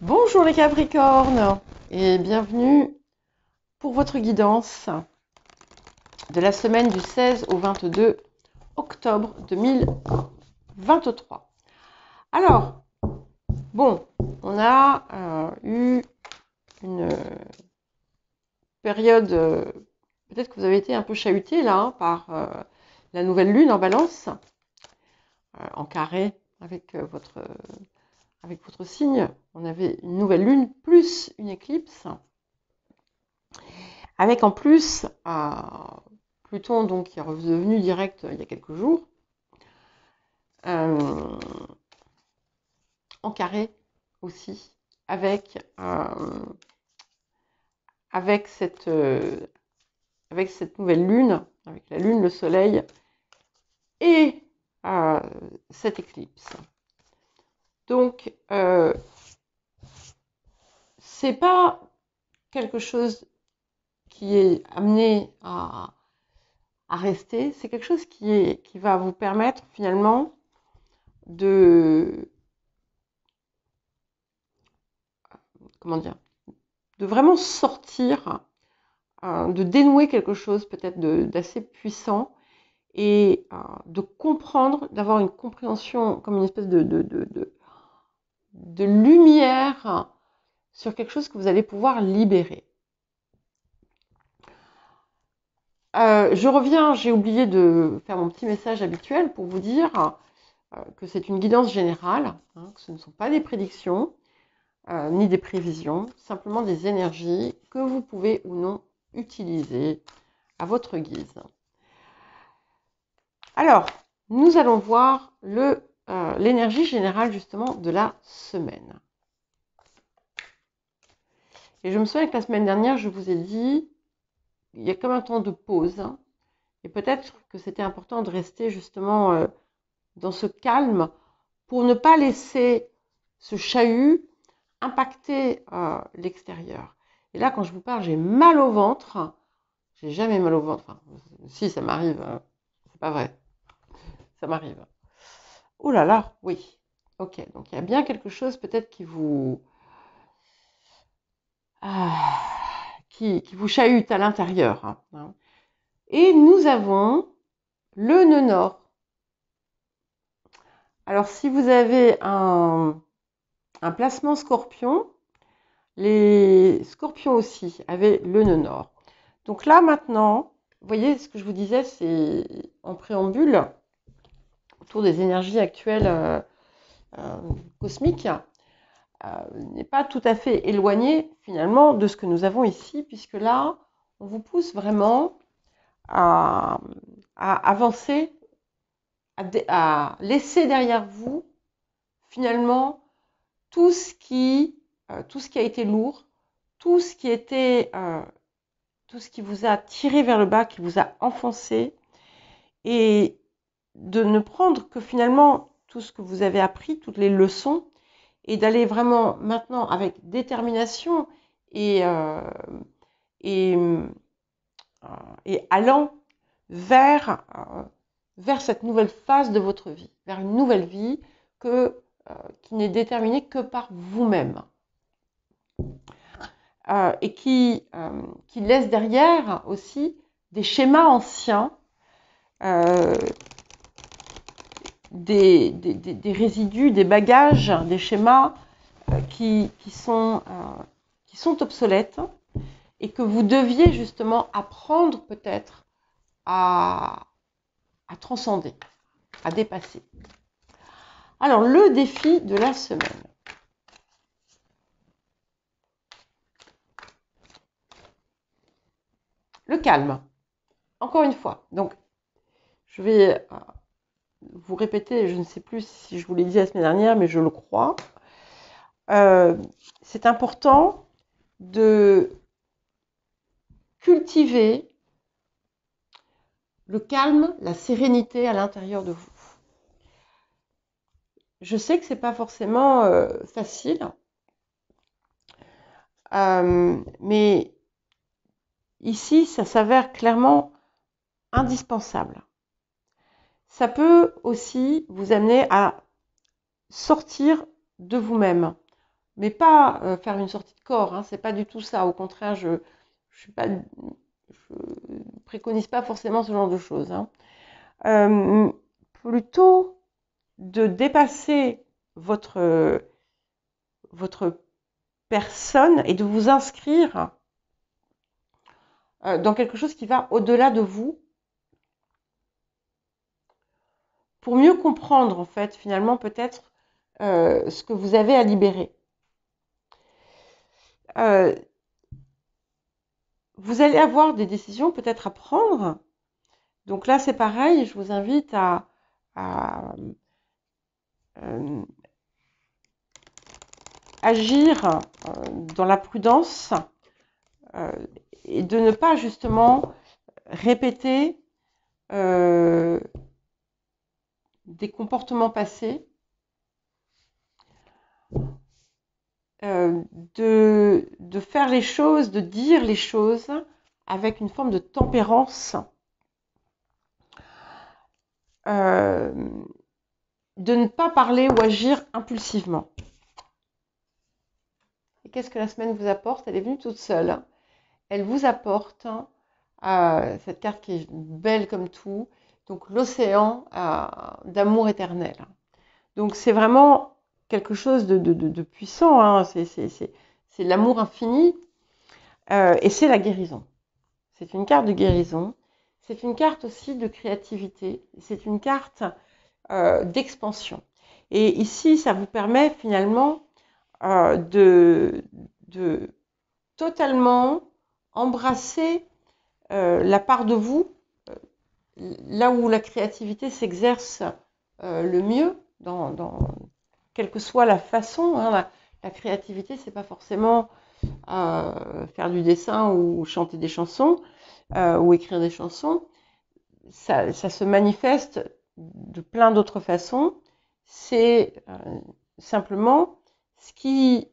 Bonjour les Capricornes et bienvenue pour votre guidance de la semaine du 16 au 22 octobre 2023. Alors, bon, on a eu une période, peut-être que vous avez été un peu chahuté là par la nouvelle lune en Balance, en carré avec votre signe. On avait une nouvelle lune plus une éclipse. Avec en plus Pluton donc, qui est revenu direct il y a quelques jours, en carré aussi, avec cette nouvelle lune, avec la lune, le soleil et cette éclipse. Donc, c'est pas quelque chose qui est amené à rester, c'est quelque chose qui va vous permettre finalement de de vraiment sortir, de dénouer quelque chose peut-être d'assez puissant et de comprendre, d'avoir une compréhension comme une espèce de lumière sur quelque chose que vous allez pouvoir libérer. Je reviens, j'ai oublié de faire mon petit message habituel pour vous dire que c'est une guidance générale, que ce ne sont pas des prédictions, ni des prévisions, simplement des énergies que vous pouvez ou non utiliser à votre guise. Alors, nous allons voir l'énergie générale justement de la semaine. Et je me souviens que la semaine dernière, je vous ai dit, il y a comme un temps de pause, et peut-être que c'était important de rester justement dans ce calme pour ne pas laisser ce chahut impacter l'extérieur. Et là, quand je vous parle, j'ai mal au ventre. J'ai jamais mal au ventre. Enfin, si, ça m'arrive. C'est pas vrai. Ça m'arrive. Oh là là, oui. Ok, donc il y a bien quelque chose peut-être qui vous chahute à l'intérieur. Et nous avons le nœud nord. Alors si vous avez un placement scorpion, les scorpions aussi avaient le nœud nord. Donc là maintenant, vous voyez ce que je vous disais, c'est en préambule, autour des énergies actuelles cosmiques, n'est pas tout à fait éloigné finalement de ce que nous avons ici, puisque là, on vous pousse vraiment à avancer, à laisser derrière vous finalement tout ce qui a été lourd, tout ce qui vous a tiré vers le bas, qui vous a enfoncé, et de ne prendre que finalement tout ce que vous avez appris, toutes les leçons, et d'aller vraiment maintenant avec détermination et allant vers cette nouvelle phase de votre vie, vers une nouvelle vie qui n'est déterminée que par vous-même. Et qui laisse derrière aussi des schémas anciens, des résidus, des bagages, des schémas qui sont obsolètes et que vous deviez justement apprendre peut-être à transcender, à dépasser. Alors, le défi de la semaine. Le calme. Encore une fois. Donc, je vais vous répéter, je ne sais plus si je vous l'ai dit la semaine dernière, mais je le crois. C'est important de cultiver le calme, la sérénité à l'intérieur de vous. Je sais que c'est pas forcément facile, mais ici, ça s'avère clairement indispensable. Ça peut aussi vous amener à sortir de vous-même, mais pas faire une sortie de corps, hein, c'est pas du tout ça. Au contraire, je préconise pas forcément ce genre de choses. Hein. Plutôt de dépasser votre personne et de vous inscrire dans quelque chose qui va au-delà de vous pour mieux comprendre en fait finalement peut-être ce que vous avez à libérer. Vous allez avoir des décisions peut-être à prendre. Donc là c'est pareil, je vous invite à agir dans la prudence et de ne pas justement répéter des comportements passés, de faire les choses, de dire les choses avec une forme de tempérance, de ne pas parler ou agir impulsivement. Et qu'est-ce que la semaine vous apporte? Elle est venue toute seule. Elle vous apporte cette carte qui est belle comme tout, donc l'océan d'amour éternel. Donc c'est vraiment quelque chose de puissant, hein. C'est l'amour infini et c'est la guérison. C'est une carte de guérison, c'est une carte aussi de créativité, c'est une carte d'expansion. Et ici, ça vous permet finalement de totalement embrasser la part de vous, là où la créativité s'exerce le mieux, quelle que soit la façon. Hein, la créativité, c'est pas forcément faire du dessin ou chanter des chansons ou écrire des chansons. Ça se manifeste de plein d'autres façons. C'est simplement ce qui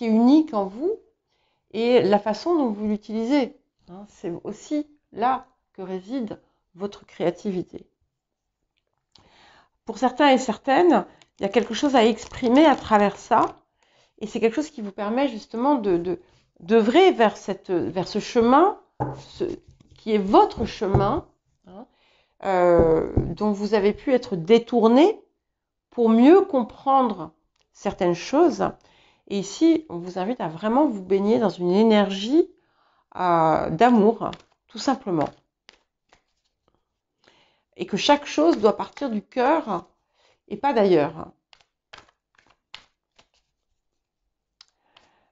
est unique en vous et la façon dont vous l'utilisez. Hein, c'est aussi là que réside votre créativité. Pour certains et certaines, il y a quelque chose à exprimer à travers ça, et c'est quelque chose qui vous permet justement d'œuvrer vers ce chemin, qui est votre chemin, hein, dont vous avez pu être détourné pour mieux comprendre certaines choses. Et ici, on vous invite à vraiment vous baigner dans une énergie d'amour, tout simplement. Et que chaque chose doit partir du cœur et pas d'ailleurs.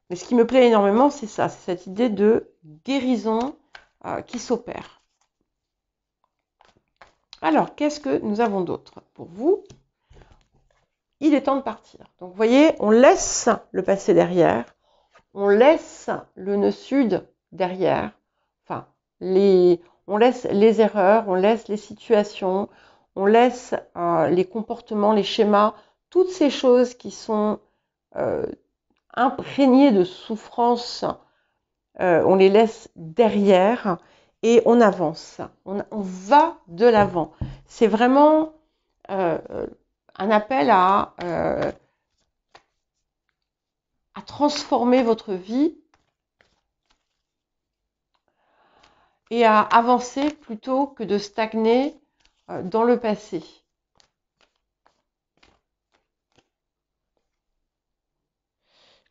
Mais ce qui me plaît énormément, c'est ça, c'est cette idée de guérison qui s'opère. Alors, qu'est-ce que nous avons d'autre pour vous? Il est temps de partir. Donc, vous voyez, on laisse le passé derrière, on laisse le nœud sud derrière, enfin, on laisse les erreurs, on laisse les situations, on laisse les comportements, les schémas, toutes ces choses qui sont imprégnées de souffrance, on les laisse derrière et on avance, on va de l'avant. C'est vraiment un appel à transformer votre vie et à avancer plutôt que de stagner dans le passé.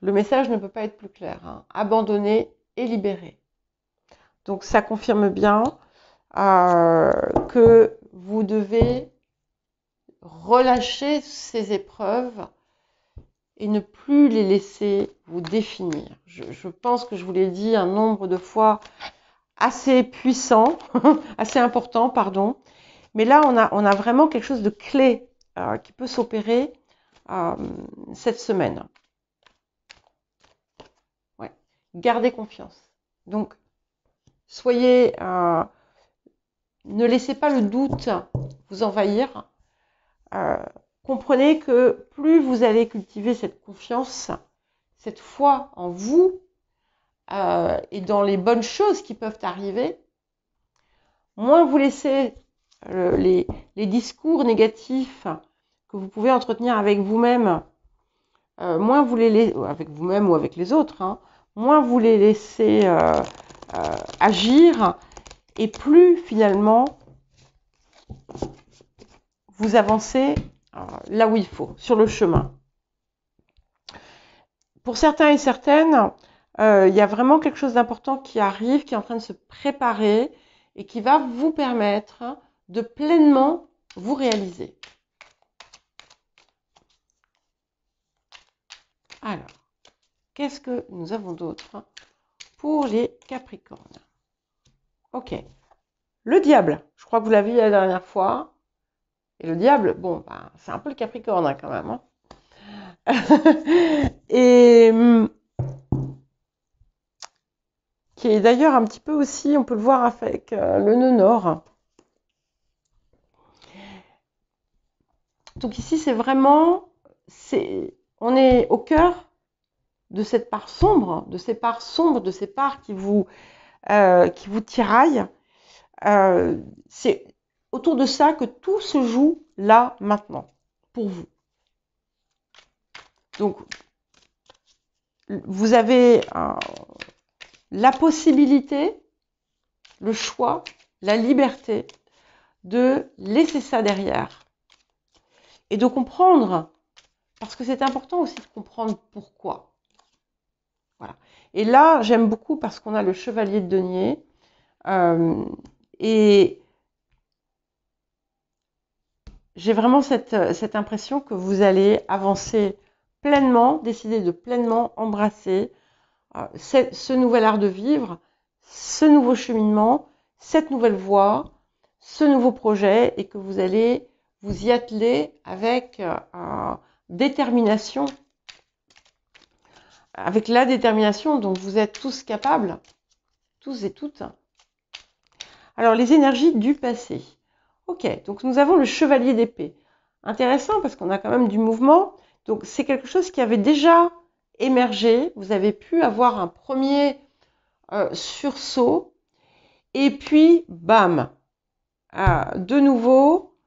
Le message ne peut pas être plus clair. Hein. Abandonner et libérer. Donc ça confirme bien que vous devez relâcher ces épreuves et ne plus les laisser vous définir. Je pense que je vous l'ai dit un nombre de fois assez puissant, assez important, pardon. Mais là, on a vraiment quelque chose de clé qui peut s'opérer cette semaine. Ouais. Gardez confiance. Donc, soyez, ne laissez pas le doute vous envahir. Comprenez que plus vous allez cultiver cette confiance, cette foi en vous et dans les bonnes choses qui peuvent arriver, moins vous laissez les discours négatifs que vous pouvez entretenir avec vous-même moins vous les laissez, avec vous-même ou avec les autres, hein, moins vous les laissez agir, et plus finalement vous avancez là où il faut, sur le chemin. Pour certains et certaines, il y a vraiment quelque chose d'important qui arrive, qui est en train de se préparer et qui va vous permettre de pleinement vous réaliser. Alors, qu'est-ce que nous avons d'autre pour les Capricornes? Ok. Le diable, je crois que vous l'avez vu la dernière fois. Et le diable, bon, bah, c'est un peu le Capricorne hein, quand même. Hein. Et qui est d'ailleurs un petit peu aussi, on peut le voir avec le nœud nord. Donc ici, c'est vraiment, on est au cœur de cette part sombre, de ces parts sombres, de ces parts qui vous tiraillent. C'est autour de ça que tout se joue là, maintenant, pour vous. Donc, vous avez la possibilité, le choix, la liberté de laisser ça derrière et de comprendre, parce que c'est important aussi de comprendre pourquoi. Voilà. Et là, j'aime beaucoup parce qu'on a le chevalier de denier et j'ai vraiment cette impression que vous allez avancer pleinement, décider de pleinement embrasser ce nouvel art de vivre, ce nouveau cheminement, cette nouvelle voie, ce nouveau projet, et que vous allez vous y atteler avec détermination, avec la détermination dont vous êtes tous capables, tous et toutes. Alors, les énergies du passé. Ok, donc nous avons le chevalier d'épée. Intéressant parce qu'on a quand même du mouvement. Donc, c'est quelque chose qui avait déjà émergé. Vous avez pu avoir un premier sursaut. Et puis, bam, de nouveau,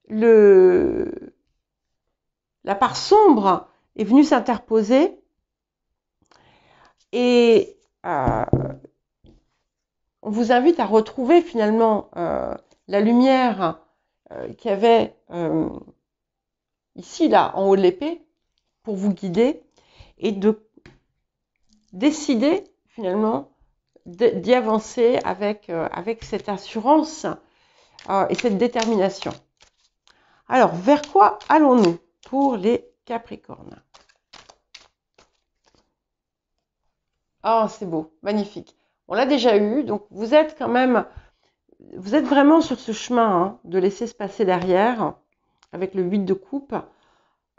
la part sombre est venue s'interposer. Et on vous invite à retrouver finalement la lumière qu'il y avait ici, là, en haut de l'épée, pour vous guider et de décider finalement d'y avancer avec cette assurance et cette détermination. Alors, vers quoi allons-nous pour les Capricornes? Oh, c'est beau, magnifique. On l'a déjà eu, donc vous êtes quand même, vous êtes vraiment sur ce chemin hein, de laisser se passer derrière, avec le 8 de coupe.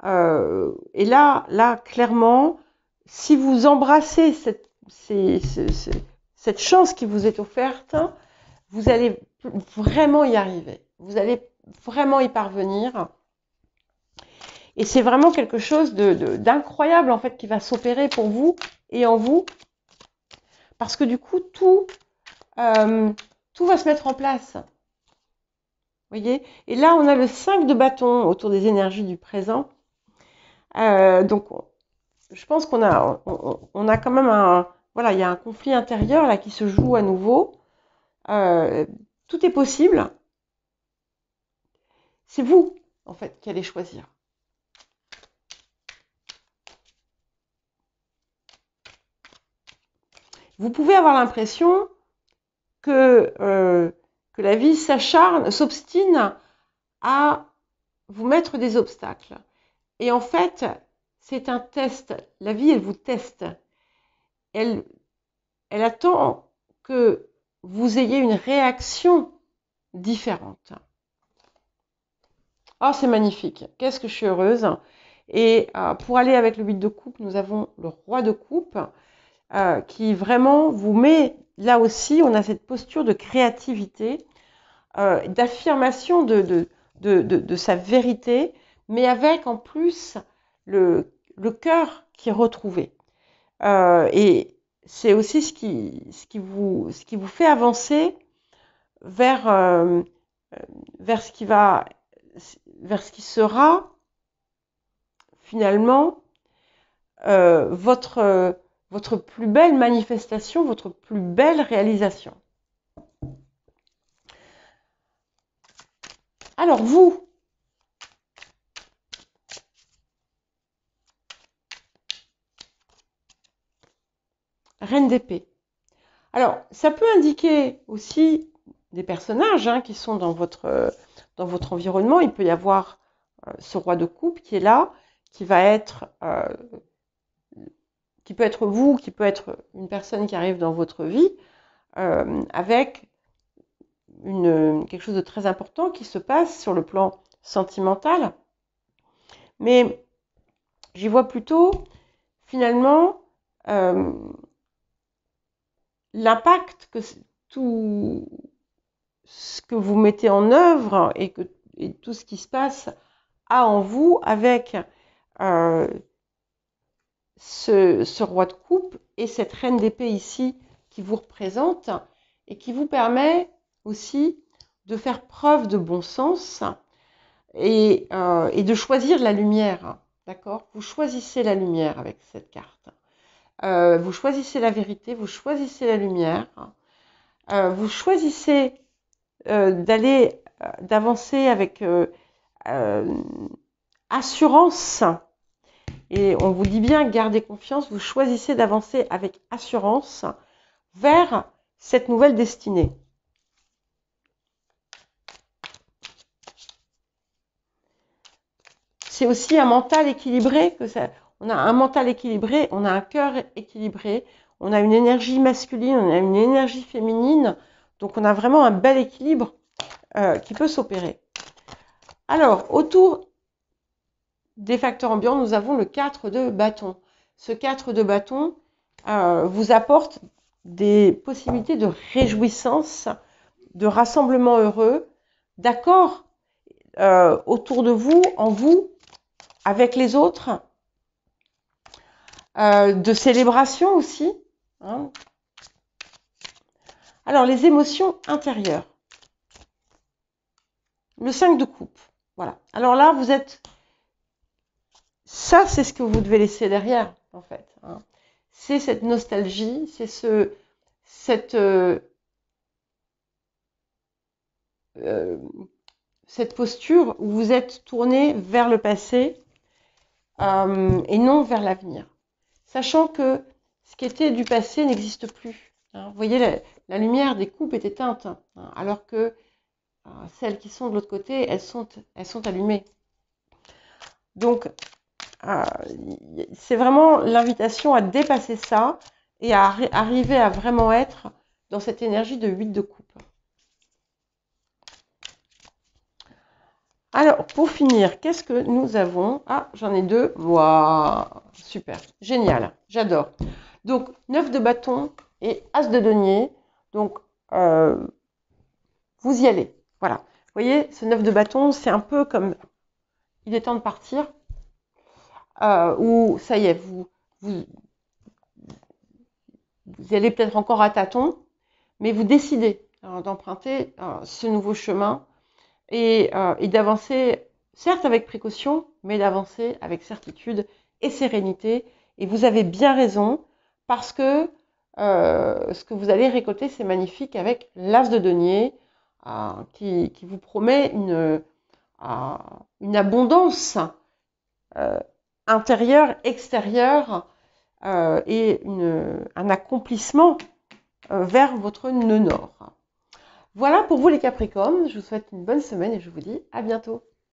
Et là, clairement, si vous embrassez cette chance qui vous est offerte, vous allez vraiment y arriver. Vous allez vraiment y parvenir. Et c'est vraiment quelque chose d'incroyable en fait qui va s'opérer pour vous et en vous. Parce que du coup, tout va se mettre en place. Vous voyez? Et là, on a le 5 de bâton autour des énergies du présent. Donc, je pense qu'on a, on a quand même voilà, il y a un conflit intérieur là qui se joue à nouveau. Tout est possible. C'est vous, en fait, qui allez choisir. Vous pouvez avoir l'impression que la vie s'acharne, s'obstine à vous mettre des obstacles. Et en fait, c'est un test. La vie, elle vous teste. Elle attend que vous ayez une réaction différente. Oh, c'est magnifique. Qu'est-ce que je suis heureuse. Et pour aller avec le 8 de coupe, nous avons le roi de coupe qui vraiment vous met, là aussi, on a cette posture de créativité, d'affirmation de sa vérité, mais avec en plus le cœur qui est retrouvé. Et c'est aussi ce qui vous fait avancer vers ce qui sera finalement votre plus belle manifestation, votre plus belle réalisation. Alors vous, Reine d'épée. Alors, ça peut indiquer aussi des personnages qui sont dans votre environnement. Il peut y avoir ce roi de coupe qui est là, qui va être, qui peut être vous, qui peut être une personne qui arrive dans votre vie, avec quelque chose de très important qui se passe sur le plan sentimental. Mais j'y vois plutôt, finalement, l'impact que tout ce que vous mettez en œuvre et tout ce qui se passe a en vous avec ce roi de coupe et cette reine d'épée ici qui vous représente et qui vous permet aussi de faire preuve de bon sens et de choisir la lumière. D'accord ? Vous choisissez la lumière avec cette carte. Vous choisissez la vérité, vous choisissez la lumière. Vous choisissez d'avancer avec assurance. Et on vous dit bien, gardez confiance, vous choisissez d'avancer avec assurance vers cette nouvelle destinée. C'est aussi un mental équilibré, on a un mental équilibré, on a un cœur équilibré, on a une énergie masculine, on a une énergie féminine, donc on a vraiment un bel équilibre qui peut s'opérer. Alors, autour des facteurs ambiants, nous avons le 4 de bâton. Ce 4 de bâton vous apporte des possibilités de réjouissance, de rassemblement heureux, d'accord autour de vous, en vous, avec les autres, de célébration aussi. Alors, les émotions intérieures. Le 5 de coupe. Voilà. Alors là, vous êtes... Ça, c'est ce que vous devez laisser derrière, en fait. C'est cette nostalgie, c'est cette posture où vous êtes tourné vers le passé et non vers l'avenir. Sachant que ce qui était du passé n'existe plus. Vous voyez, la lumière des coupes est éteinte, alors que celles qui sont de l'autre côté, elles sont allumées. Donc, c'est vraiment l'invitation à dépasser ça et à arriver à vraiment être dans cette énergie de 8 de coupe. Alors, pour finir, qu'est-ce que nous avons? Ah, j'en ai 2. Waouh, super, génial, j'adore. Donc, 9 de bâton et As de denier. Donc, vous y allez. Voilà. Vous voyez, ce 9 de bâton, c'est un peu comme il est temps de partir. Ou ça y est, vous y allez peut-être encore à tâtons, mais vous décidez d'emprunter ce nouveau chemin et d'avancer, certes avec précaution, mais d'avancer avec certitude et sérénité. Et vous avez bien raison, parce que ce que vous allez récolter, c'est magnifique avec l'As de denier qui vous promet une abondance intérieure, extérieure et un accomplissement vers votre nœud nord. Voilà pour vous les Capricornes, je vous souhaite une bonne semaine et je vous dis à bientôt.